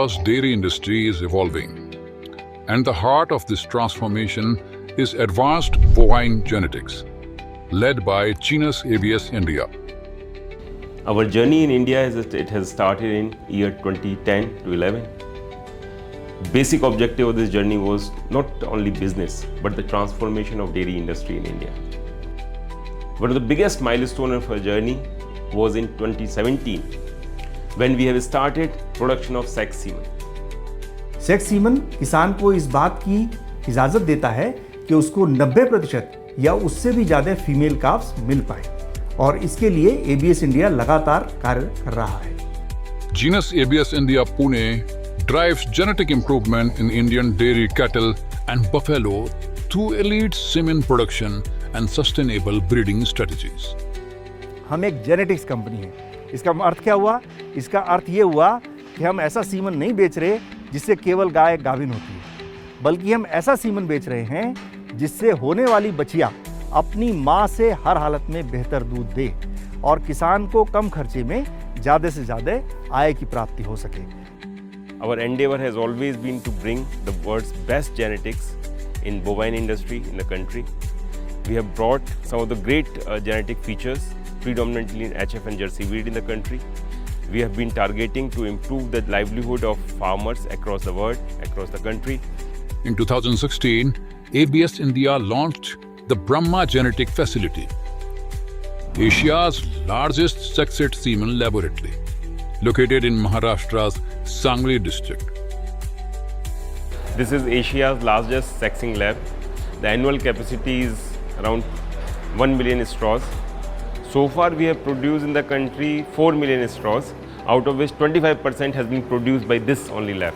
India's dairy industry is evolving. And the heart of this transformation is advanced bovine genetics, led by Genus ABS India. Our journey in India has started in year 2010 to 11. Basic objective of this journey was not only business, but the transformation of dairy industry in India. One of the biggest milestone of our journey was in 2017, when we have started production of sex semen. Sex semen किसान को इस बात की इजाज़त देता है कि उसको 90% या उससे भी ज़्यादा फीमेल काव्स मिल पाए, और इसके लिए ABS इंडिया लगातार कार्य कर रहा है. Genus ABS India Pune drives genetic improvement in Indian dairy cattle and buffalo through elite semen production and sustainable breeding strategies. हम एक जेनेटिक्स कंपनी है. इसका अर्थ क्या हुआ? इसका अर्थ ये हुआ कि हम ऐसा सीमन नहीं बेच रहे जिससे केवल गाय गाभिन होती है, बल्कि हम ऐसा सीमन बेच रहे हैं जिससे होने वाली बछिया अपनी माँ से हर हालत में बेहतर दूध दे और किसान को कम खर्चे में ज़्यादा से ज़्यादा आय की प्राप्ति हो सके. Our endeavor has always been to bring the world's best genetics in bovine industry in the country. We have brought some of the great genetic features, predominantly in HF and Jersey breed in the country. We have been targeting to improve the livelihood of farmers across the world, across the country. In 2016, ABS India launched the Brahma Genetic Facility, Asia's largest sexed semen laboratory, located in Maharashtra's Sangli district. This is Asia's largest sexing lab. The annual capacity is around 1 million straws. So far we have produced in the country 4 million straws, out of which 25% has been produced by this only lab.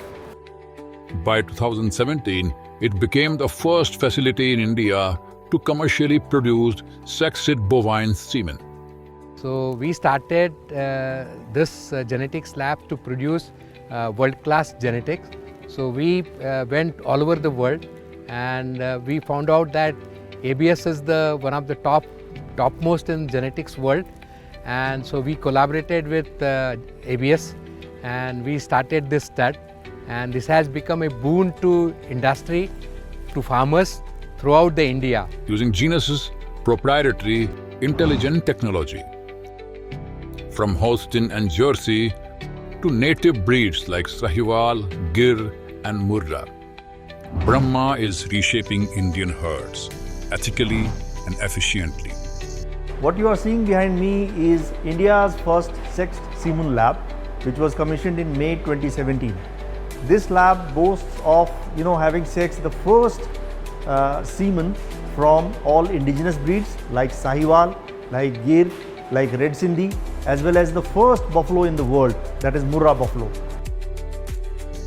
By 2017, it became the first facility in India to commercially produce sexed bovine semen. So we started this genetics lab to produce world-class genetics. So we went all over the world, and we found out that ABS is one of the topmost in genetics world, and so we collaborated with ABS and we started this stud, and this has become a boon to industry, to farmers throughout the India. Using Genus's proprietary intelligent technology, from Holstein and Jersey to native breeds like Sahiwal, Gir and Murra, Brahma is reshaping Indian herds ethically and efficiently. What you are seeing behind me is India's first sexed semen lab, which was commissioned in May 2017. This lab boasts of having sexed the first semen from all indigenous breeds like Sahiwal, like Gir, like Red Sindhi, as well as the first buffalo in the world, that is Murra buffalo.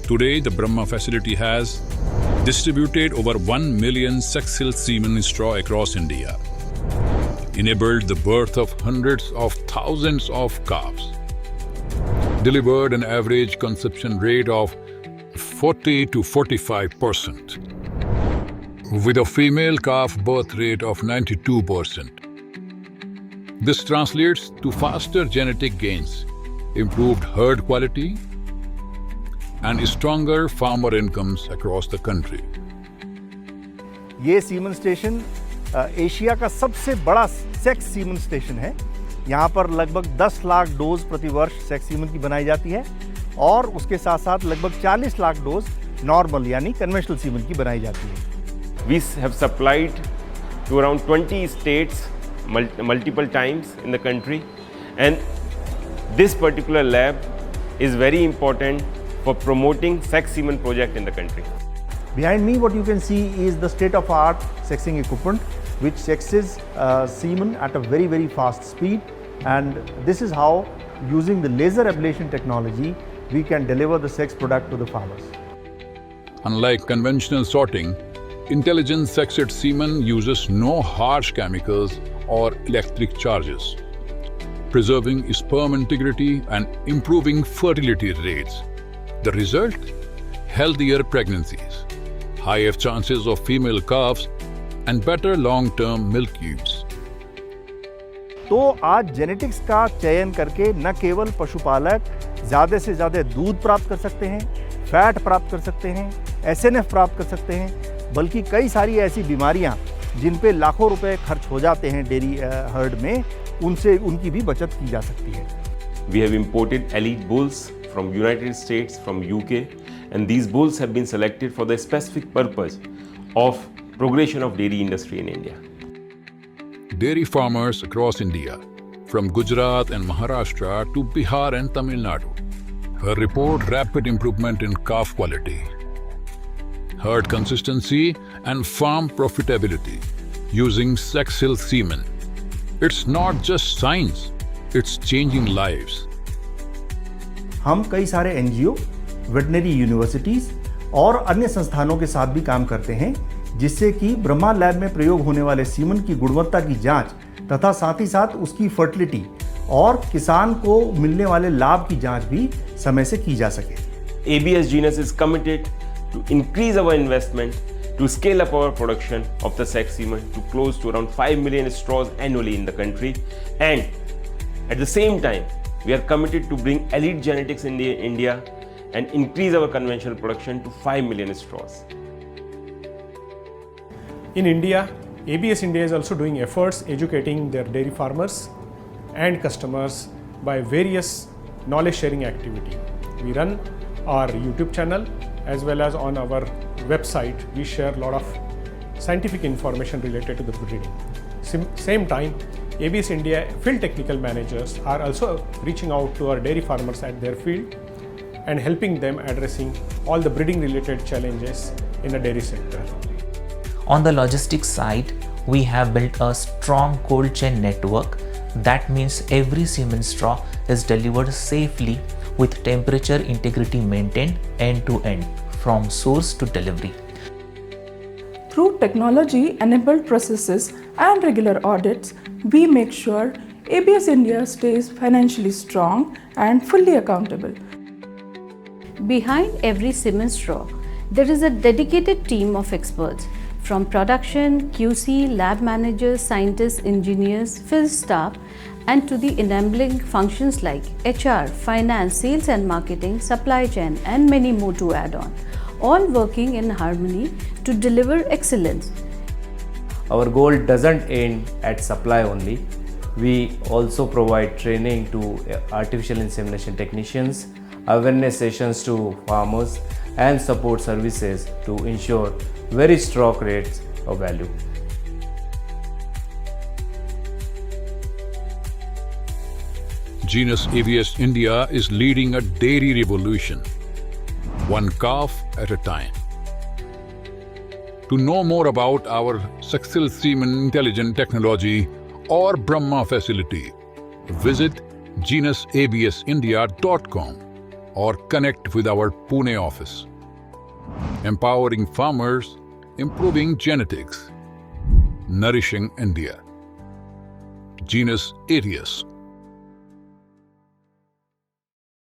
Today, the Brahma facility has distributed over 1 million sexed semen straw across India, enabled the birth of hundreds of thousands of calves, delivered an average conception rate of 40 to 45%, with a female calf birth rate of 92%. This translates to faster genetic gains, improved herd quality, and stronger farmer incomes across the country. ये semen station Asia का सबसे बड़ा sex semen station है. यहाँ पर लगभग 10 lakh dose प्रति वर्ष सेक्स सीमन की बनाई जाती है, और उसके साथ साथ लगभग 40 लाख डोज नॉर्मल यानी कन्वेंशनल सीमन की बनाई जाती है. We have supplied to around 20 states multiple times in the country, and this particular lab is very important for promoting sex semen project in the country. Behind me, what you can see is the state-of-art sexing equipment, which sexes semen at a very, very fast speed, and this is how, using the laser ablation technology, we can deliver the sex product to the farmers. Unlike conventional sorting, intelligent sexed semen uses no harsh chemicals or electric charges, preserving sperm integrity and improving fertility rates. The result? Healthier pregnancies, higher chances of female calves, and better long-term milk yields. तो आज genetics का चयन करके न केवल पशुपालक ज़्यादा से ज़्यादा दूध प्राप्त कर सकते हैं, फैट प्राप्त कर सकते हैं, SNF प्राप्त कर सकते हैं, बल्कि कई सारी ऐसी बीमारियां जिन पे लाखों रुपए खर्च हो जाते हैं डेयरी हर्ड में, उनसे उनकी भी बचत की जा सकती है। We have imported elite bulls from United States, from UK, and these bulls have been selected for the specific purpose of progression of dairy industry in India. Dairy farmers across India, from Gujarat and Maharashtra to Bihar and Tamil Nadu, report rapid improvement in calf quality, herd consistency, and farm profitability using sex hill semen. It's not just science, it's changing lives. हम कई सारे NGO, veterinary universities और अन्य संस्थानों के साथ भी काम करते हैं, जिससे कि ब्रह्मा लैब में प्रयोग होने वाले सीमन की गुणवत्ता की जांच तथा साथ ही साथ उसकी फर्टिलिटी और किसान को मिलने वाले लाभ की जांच भी समय से की जा सके। ABS Genus is committed to increase our investment to scale up our production of the sex semen to close to around 5 million straws annually in the country, and at the same time we are committed to bring elite genetics in India and increase our conventional production to 5 million straws. In India, ABS India is also doing efforts educating their dairy farmers and customers by various knowledge sharing activity. We run our YouTube channel as well as on our website. We share a lot of scientific information related to the breeding. Same time, ABS India field technical managers are also reaching out to our dairy farmers at their field and helping them addressing all the breeding related challenges in the dairy sector. On the logistics side, we have built a strong cold chain network. That means every semen straw is delivered safely with temperature integrity maintained end to end from source to delivery. Through technology-enabled processes and regular audits, we make sure ABS India stays financially strong and fully accountable. Behind every semen straw, there is a dedicated team of experts from production, QC, lab managers, scientists, engineers, field staff, and to the enabling functions like HR, finance, sales and marketing, supply chain, and many more to add on, all working in harmony to deliver excellence. Our goal doesn't end at supply only. We also provide training to artificial insemination technicians, awareness sessions to farmers, and support services to ensure very strong rates of value. Genus ABS India is leading a dairy revolution, one calf at a time. To know more about our Sexil Semen Intelligent Technology or Brahma facility, visit genusabsindia.com or connect with our Pune office. Empowering farmers, improving genetics, nourishing India. Genus ABS.